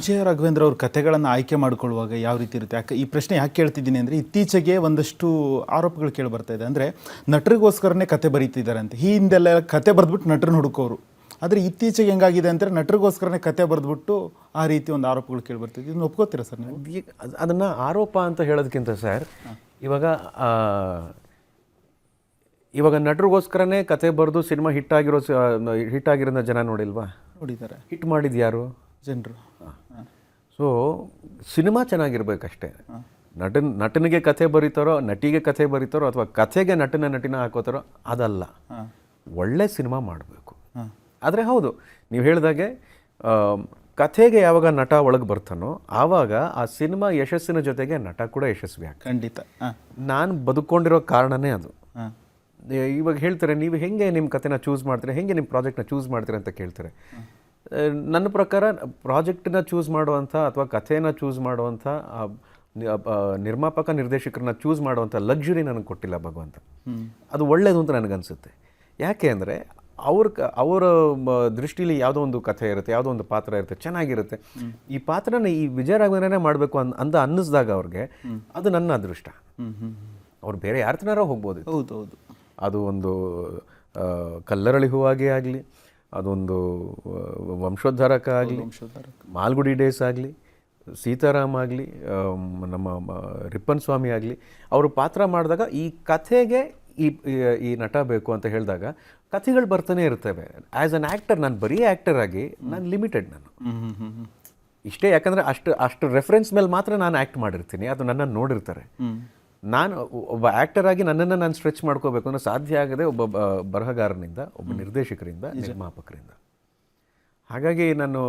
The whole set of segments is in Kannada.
ವಿಜಯ ರಾಘವೇಂದ್ರ ಅವ್ರ ಕಥೆಗಳನ್ನು ಆಯ್ಕೆ ಮಾಡಿಕೊಳ್ಳುವಾಗ ಯಾವ ರೀತಿ ಇರುತ್ತೆ? ಯಾಕೆ ಈ ಪ್ರಶ್ನೆ ಯಾಕೆ ಕೇಳ್ತಿದ್ದೀನಿ ಅಂದರೆ, ಇತ್ತೀಚೆಗೆ ಒಂದಷ್ಟು ಆರೋಪಗಳು ಕೇಳಿ ಬರ್ತಾ ಇದೆ. ಅಂದರೆ ನಟರಿಗೋಸ್ಕರನೇ ಕತೆ ಬರೀತಿದ್ದಾರೆ ಅಂತ. ಈ ಹಿಂದೆಲ್ಲ ಕತೆ ಬರೆದ್ಬಿಟ್ಟು ನಟರನ್ನ ಹುಡುಕೋರು. ಆದರೆ ಇತ್ತೀಚೆಗೆ ಹೆಂಗಾಗಿದೆ ಅಂದರೆ ನಟರಿಗೋಸ್ಕರನೇ ಕತೆ ಬರೆದ್ಬಿಟ್ಟು ಆ ರೀತಿ ಒಂದು ಆರೋಪಗಳು ಕೇಳಿ ಬರ್ತಿದೆ. ಇದನ್ನು ಒಪ್ಕೋತೀರಾ ಸರ್ ನೀವು? ಅದನ್ನು ಆರೋಪ ಅಂತ ಹೇಳೋದಕ್ಕಿಂತ ಸರ್, ಇವಾಗ ನಟರಿಗೋಸ್ಕರನೇ ಕತೆ ಬರೆದು ಸಿನಿಮಾ ಹಿಟ್ಟಾಗಿರೋದನ್ನ ಜನ ನೋಡಿಲ್ವಾ? ನೋಡಿದ್ದಾರೆ. ಹಿಟ್ ಮಾಡಿದ್ದು ಯಾರು? ಜನರು. So cinema ಚೆನ್ನಾಗಿರ್ಬೇಕಷ್ಟೇ. ನಟನಿಗೆ ಕಥೆ ಬರೀತಾರೋ, ನಟಿಗೆ ಕಥೆ ಬರೀತಾರೋ, ಅಥವಾ ಕಥೆಗೆ ನಟಿನ ಹಾಕೋತಾರೋ ಅದಲ್ಲ. ಒಳ್ಳೆ ಸಿನಿಮಾ ಮಾಡಬೇಕು. ಆದರೆ ಹೌದು, ನೀವು ಹೇಳಿದಾಗೆ ಕಥೆಗೆ ಯಾವಾಗ ನಟ ಒಳಗೆ ಬರ್ತಾನೋ ಆವಾಗ ಆ ಸಿನಿಮಾ ಯಶಸ್ಸಿನ ಜೊತೆಗೆ ನಟ ಕೂಡ ಯಶಸ್ವಿ ಆಗ್ತದೆ. ಖಂಡಿತ. ನಾನು ಬದುಕೊಂಡಿರೋ ಕಾರಣನೇ ಅದು. ಇವಾಗ ಹೇಳ್ತಾರೆ, ನೀವು ಹೆಂಗೆ ನಿಮ್ಮ ಕಥೆನ ಚೂಸ್ ಮಾಡ್ತೀರಾ, ಹೆಂಗೆ ನಿಮ್ಮ ಪ್ರಾಜೆಕ್ಟ್ನ ಚೂಸ್ ಮಾಡ್ತೀರಾ ಅಂತ ಕೇಳ್ತಾರೆ. ನನ್ನ ಪ್ರಕಾರ ಪ್ರಾಜೆಕ್ಟನ್ನ ಚೂಸ್ ಮಾಡುವಂಥ ಅಥವಾ ಕಥೆನ ಚೂಸ್ ಮಾಡುವಂಥ ನಿರ್ಮಾಪಕ ನಿರ್ದೇಶಕರನ್ನ ಚೂಸ್ ಮಾಡುವಂಥ ಲಕ್ಸುರಿ ನನಗೆ ಕೊಟ್ಟಿಲ್ಲ ಭಗವಂತ. ಅದು ಒಳ್ಳೆಯದು ಅಂತ ನನಗನ್ಸುತ್ತೆ. ಯಾಕೆ ಅಂದರೆ ಅವರ ದೃಷ್ಟಿಲಿ ಯಾವುದೋ ಒಂದು ಕಥೆ ಇರುತ್ತೆ, ಯಾವುದೋ ಒಂದು ಪಾತ್ರ ಇರುತ್ತೆ, ಚೆನ್ನಾಗಿರುತ್ತೆ. ಈ ಪಾತ್ರನ ಈ ವಿಜಯ ರಾಘವೇಂದ್ರನೇ ಮಾಡಬೇಕು ಅನ್ನಿಸ್ದಾಗ ಅವ್ರಿಗೆ ಅದು ನನ್ನ ಅದೃಷ್ಟ. ಅವ್ರು ಬೇರೆ ಯಾರ ತನಾರ ಹೋಗ್ಬೋದು. ಹೌದು ಹೌದು. ಅದು ಒಂದು ಕಲ್ಲರಳಿ ಹೂವಾಗೇ ಆಗಲಿ, ಅದೊಂದು ವಂಶೋದ್ಧಾರಕ ಆಗಲಿ, ಮಾಲ್ಗುಡಿ ಡೇಸ್ ಆಗಲಿ, ಸೀತಾರಾಮ್ ಆಗಲಿ, ನಮ್ಮ ರಿಪ್ಪನ್ ಸ್ವಾಮಿ ಆಗಲಿ, ಅವರು ಪಾತ್ರ ಮಾಡಿದಾಗ ಈ ಕಥೆಗೆ ಈ ನಟ ಬೇಕು ಅಂತ ಹೇಳಿದಾಗ ಕಥೆಗಳು ಬರ್ತಾನೆ ಇರ್ತವೆ. ಆ್ಯಸ್ ಅನ್ ಆ್ಯಕ್ಟರ್ ನಾನು ಬರೀ ಆ್ಯಕ್ಟರ್ ಆಗಿ ನಾನು ಲಿಮಿಟೆಡ್. ನಾನು ಇಷ್ಟೇ, ಯಾಕಂದರೆ ಅಷ್ಟು ರೆಫರೆನ್ಸ್ ಮೇಲೆ ಮಾತ್ರ ನಾನು ಆ್ಯಕ್ಟ್ ಮಾಡಿರ್ತೀನಿ. ಅದು ನನ್ನನ್ನು ನೋಡಿರ್ತಾರೆ. ನಾನು ಒಬ್ಬ ಆ್ಯಕ್ಟರ್ ಆಗಿ ನನ್ನನ್ನು ನಾನು ಸ್ಟ್ರೆಚ್ ಮಾಡ್ಕೋಬೇಕು ಅನ್ನೋ ಸಾಧ್ಯ ಆಗದೆ ಒಬ್ಬ ಬರಹಗಾರನಿಂದ, ಒಬ್ಬ ನಿರ್ದೇಶಕರಿಂದ, ನಿರ್ಮಾಪಕರಿಂದ. ಹಾಗಾಗಿ ನಾನು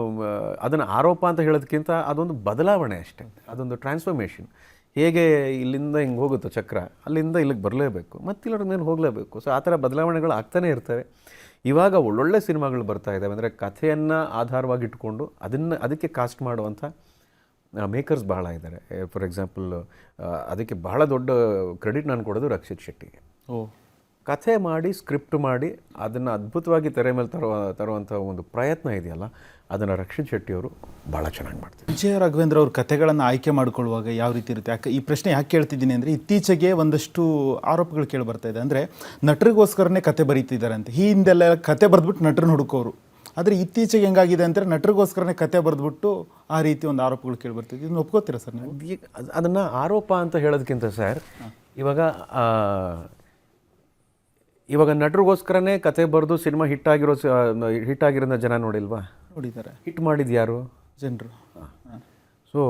ಅದನ್ನು ಆರೋಪ ಅಂತ ಹೇಳೋದಕ್ಕಿಂತ ಅದೊಂದು ಬದಲಾವಣೆ ಅಷ್ಟೇ. ಅದೊಂದು ಟ್ರಾನ್ಸ್ಫಾರ್ಮೇಷನ್. ಹೇಗೆ ಇಲ್ಲಿಂದ ಹಿಂಗೆ ಹೋಗುತ್ತೋ ಚಕ್ರ, ಅಲ್ಲಿಂದ ಇಲ್ಲಿಗೆ ಬರಲೇಬೇಕು, ಮತ್ತಿಲ್ಲರ ಮೇಲೆ ಹೋಗಲೇಬೇಕು. ಸೊ ಆ ಥರ ಬದಲಾವಣೆಗಳು ಆಗ್ತಾನೆ ಇರ್ತವೆ. ಇವಾಗ ಒಳ್ಳೊಳ್ಳೆ ಸಿನಿಮಾಗಳು ಬರ್ತಾ ಇದ್ದಾವೆ. ಅಂದರೆ ಕಥೆಯನ್ನು ಆಧಾರವಾಗಿಟ್ಕೊಂಡು ಅದಕ್ಕೆ ಕಾಸ್ಟ್ ಮಾಡುವಂಥ ಮೇಕರ್ಸ್ ಬಹಳ ಇದ್ದಾರೆ. ಫಾರ್ ಎಕ್ಸಾಂಪಲ್, ಅದಕ್ಕೆ ಬಹಳ ದೊಡ್ಡ ಕ್ರೆಡಿಟ್ ನಾನು ಕೊಡೋದು ರಕ್ಷಿತ್ ಶೆಟ್ಟಿಗೆ. ಕಥೆ ಮಾಡಿ, ಸ್ಕ್ರಿಪ್ಟ್ ಮಾಡಿ, ಅದನ್ನು ಅದ್ಭುತವಾಗಿ ತೆರೆ ಮೇಲೆ ತರುವಂಥ ಒಂದು ಪ್ರಯತ್ನ ಇದೆಯಲ್ಲ, ಅದನ್ನು ರಕ್ಷಿತ್ ಶೆಟ್ಟಿಯವರು ಭಾಳ ಚೆನ್ನಾಗಿ ಮಾಡ್ತಾರೆ. ವಿಜಯ ರಾಘವೇಂದ್ರ ಅವ್ರ ಕಥೆಗಳನ್ನು ಆಯ್ಕೆ ಮಾಡಿಕೊಳ್ಳುವಾಗ ಯಾವ ರೀತಿ ಇರುತ್ತೆ? ಯಾಕೆ ಈ ಪ್ರಶ್ನೆ ಯಾಕೆ ಕೇಳ್ತಿದ್ದೀನಿ ಅಂದರೆ, ಇತ್ತೀಚೆಗೆ ಒಂದಷ್ಟು ಆರೋಪಗಳು ಕೇಳಿ ಬರ್ತಾ ಇದೆ. ಅಂದರೆ ನಟರಿಗೋಸ್ಕರನೇ ಕತೆ ಬರೀತಿದ್ದಾರೆ ಅಂತ. ಈ ಹಿಂದೆಲ್ಲ ಕತೆ ಬರೆದ್ಬಿಟ್ಟು ನಟರನ್ನ ಹುಡುಕೋರು. ಆದರೆ ಇತ್ತೀಚೆಗೆ ಹೆಂಗಾಗಿದೆ ಅಂದರೆ ನಟರಿಗೋಸ್ಕರನೇ ಕತೆ ಬರೆದ್ಬಿಟ್ಟು ಆ ರೀತಿ ಒಂದು ಆರೋಪಗಳು ಕೇಳಿ ಬರ್ತಿದೆ. ಇದನ್ನು ಒಪ್ಕೋತೀರಾ ಸರ್ ನೀವು? ಅದನ್ನು ಆರೋಪ ಅಂತ ಹೇಳೋದಕ್ಕಿಂತ ಸರ್, ಇವಾಗ ನಟರಿಗೋಸ್ಕರನೇ ಕತೆ ಬರೆದು ಸಿನಿಮಾ ಹಿಟ್ಟಾಗಿರೋದನ್ನ ಜನ ನೋಡಿಲ್ವಾ? ನೋಡಿದ್ದಾರೆ. ಹಿಟ್ ಮಾಡಿದ್ದು ಯಾರು? ಜನರು. So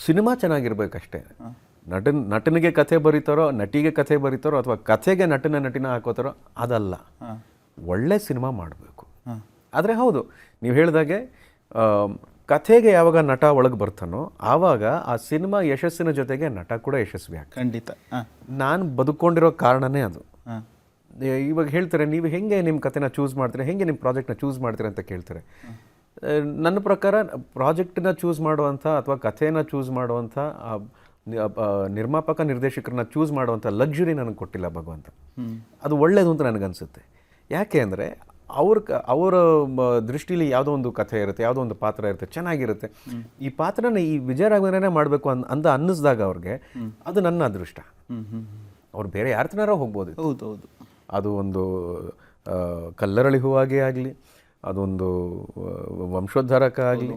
cinema ಚೆನ್ನಾಗಿರ್ಬೇಕಷ್ಟೇ. ನಟನಿಗೆ ಕಥೆ ಬರೀತಾರೋ, ನಟಿಗೆ ಕಥೆ ಬರೀತಾರೋ, ಅಥವಾ ಕಥೆಗೆ ನಟಿನ ಹಾಕೋತಾರೋ ಅದಲ್ಲ. ಒಳ್ಳೆ ಸಿನಿಮಾ ಮಾಡಬೇಕು. ಆದರೆ ಹೌದು, ನೀವು ಹೇಳಿದಾಗೆ ಕಥೆಗೆ ಯಾವಾಗ ನಟ ಒಳಗೆ ಬರ್ತಾನೋ ಆವಾಗ ಆ ಸಿನಿಮಾ ಯಶಸ್ಸಿನ ಜೊತೆಗೆ ನಟ ಕೂಡ ಯಶಸ್ವಿ ಆಗ್ತದೆ. ಖಂಡಿತ. ನಾನು ಬದುಕೊಂಡಿರೋ ಕಾರಣನೇ ಅದು. ಇವಾಗ ಹೇಳ್ತಾರೆ, ನೀವು ಹೆಂಗೆ ನಿಮ್ಮ ಕಥೆನ ಚೂಸ್ ಮಾಡ್ತೀರಾ, ಹೆಂಗೆ ನಿಮ್ಮ ಪ್ರಾಜೆಕ್ಟ್ನ ಚೂಸ್ ಮಾಡ್ತೀರಾ ಅಂತ ಕೇಳ್ತಾರೆ. ನನ್ನ ಪ್ರಕಾರ ಪ್ರಾಜೆಕ್ಟನ್ನ ಚೂಸ್ ಮಾಡುವಂಥ ಅಥವಾ ಕಥೆನ ಚೂಸ್ ಮಾಡುವಂಥ ನಿರ್ಮಾಪಕ ನಿರ್ದೇಶಕರನ್ನ ಚೂಸ್ ಮಾಡುವಂಥ ಲಕ್ಸುರಿ ನನಗೆ ಕೊಟ್ಟಿಲ್ಲ ಭಗವಂತ. ಅದು ಒಳ್ಳೆಯದು ಅಂತ ನನಗನ್ಸುತ್ತೆ. ಯಾಕೆ ಅಂದರೆ ಅವರ ದೃಷ್ಟಿಲಿ ಯಾವುದೋ ಒಂದು ಕಥೆ ಇರುತ್ತೆ, ಯಾವುದೋ ಒಂದು ಪಾತ್ರ ಇರುತ್ತೆ, ಚೆನ್ನಾಗಿರುತ್ತೆ. ಈ ಪಾತ್ರನ ಈ ವಿಜಯ ರಾಘವೇಂದ್ರನೇ ಮಾಡಬೇಕು ಅನ್ನಿಸ್ದಾಗ ಅವ್ರಿಗೆ ಅದು ನನ್ನ ಅದೃಷ್ಟ. ಅವ್ರು ಬೇರೆ ಯಾರ ತನಾರ ಹೋಗ್ಬೋದು. ಹೌದು ಹೌದು. ಅದು ಒಂದು ಕಲ್ಲರಳಿ ಹೂವಾಗೇ ಆಗಲಿ, ಅದೊಂದು ವಂಶೋದ್ಧಾರಕ ಆಗಲಿ,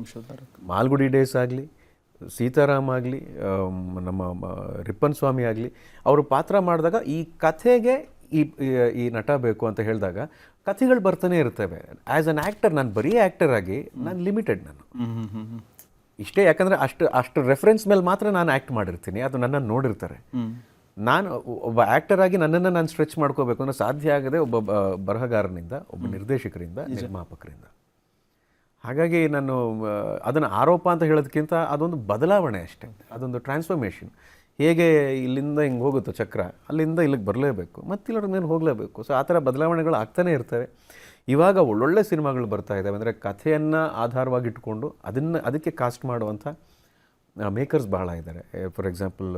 ಮಾಲ್ಗುಡಿ ಡೇಸ್ ಆಗಲಿ, ಸೀತಾರಾಮ್ ಆಗಲಿ, ನಮ್ಮ ರಿಪ್ಪನ್ ಸ್ವಾಮಿ ಆಗಲಿ, ಅವರು ಪಾತ್ರ ಮಾಡಿದಾಗ ಈ ಕಥೆಗೆ ಈ ನಟ ಬೇಕು ಅಂತ ಹೇಳಿದಾಗ ಕಥೆಗಳು ಬರ್ತಾನೆ ಇರ್ತವೆ. ಆ್ಯಸ್ ಅನ್ ಆ್ಯಕ್ಟರ್ ನಾನು ಬರೀ ಆ್ಯಕ್ಟರ್ ಆಗಿ ನಾನು ಲಿಮಿಟೆಡ್. ನಾನು ಇಷ್ಟೇ, ಯಾಕಂದರೆ ಅಷ್ಟು ರೆಫರೆನ್ಸ್ ಮೇಲೆ ಮಾತ್ರ ನಾನು ಆ್ಯಕ್ಟ್ ಮಾಡಿರ್ತೀನಿ. ಅದು ನನ್ನನ್ನು ನೋಡಿರ್ತಾರೆ. ನಾನು ಒಬ್ಬ ಆ್ಯಕ್ಟರ್ ಆಗಿ ನನ್ನನ್ನು ನಾನು ಸ್ಟ್ರೆಚ್ ಮಾಡ್ಕೋಬೇಕು ಅನ್ನೋ ಸಾಧ್ಯ ಆಗದೆ ಒಬ್ಬ ಬರಹಗಾರನಿಂದ, ಒಬ್ಬ ನಿರ್ದೇಶಕರಿಂದ, ನಿರ್ಮಾಪಕರಿಂದ. ಹಾಗಾಗಿ ನಾನು ಅದನ್ನು ಆರೋಪ ಅಂತ ಹೇಳೋದಕ್ಕಿಂತ ಅದೊಂದು ಬದಲಾವಣೆ ಅಷ್ಟೇ. ಅದೊಂದು ಟ್ರಾನ್ಸ್ಫಾರ್ಮೇಷನ್. ಹೇಗೆ ಇಲ್ಲಿಂದ ಹಿಂಗೆ ಹೋಗುತ್ತೋ ಚಕ್ರ, ಅಲ್ಲಿಂದ ಇಲ್ಲಿಗೆ ಬರಲೇಬೇಕು, ಮತ್ತಿಲ್ಲರ ಮೇಲೆ ಹೋಗಲೇಬೇಕು. ಸೊ ಆ ಥರ ಬದಲಾವಣೆಗಳು ಆಗ್ತಾನೆ ಇರ್ತವೆ. ಇವಾಗ ಒಳ್ಳೊಳ್ಳೆ ಸಿನಿಮಾಗಳು ಬರ್ತಾ ಇದ್ದಾವೆ. ಅಂದರೆ ಕಥೆಯನ್ನು ಆಧಾರವಾಗಿಟ್ಕೊಂಡು ಅದಕ್ಕೆ ಕಾಸ್ಟ್ ಮಾಡುವಂಥ ಮೇಕರ್ಸ್ ಬಹಳ ಇದ್ದಾರೆ. ಫಾರ್ ಎಕ್ಸಾಂಪಲ್,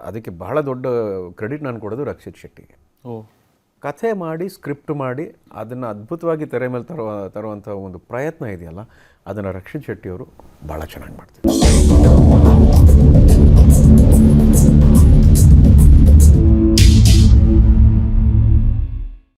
ಅದಕ್ಕೆ ಬಹಳ ದೊಡ್ಡ ಕ್ರೆಡಿಟ್ ನಾನು ಕೊಡೋದು ರಕ್ಷಿತ್ ಶೆಟ್ಟಿಗೆ. ಕಥೆ ಮಾಡಿ ಸ್ಕ್ರಿಪ್ಟ್ ಮಾಡಿ ಅದನ್ನು ಅದ್ಭುತವಾಗಿ ತೆರೆ ಮೇಲೆ ತರುವಂಥ ಒಂದು ಪ್ರಯತ್ನ ಇದೆಯಲ್ಲ, ಅದನ್ನು ರಕ್ಷಿತ್ ಶೆಟ್ಟಿಯವರು ಭಾಳ ಚೆನ್ನಾಗಿ ಮಾಡ್ತಾರೆ.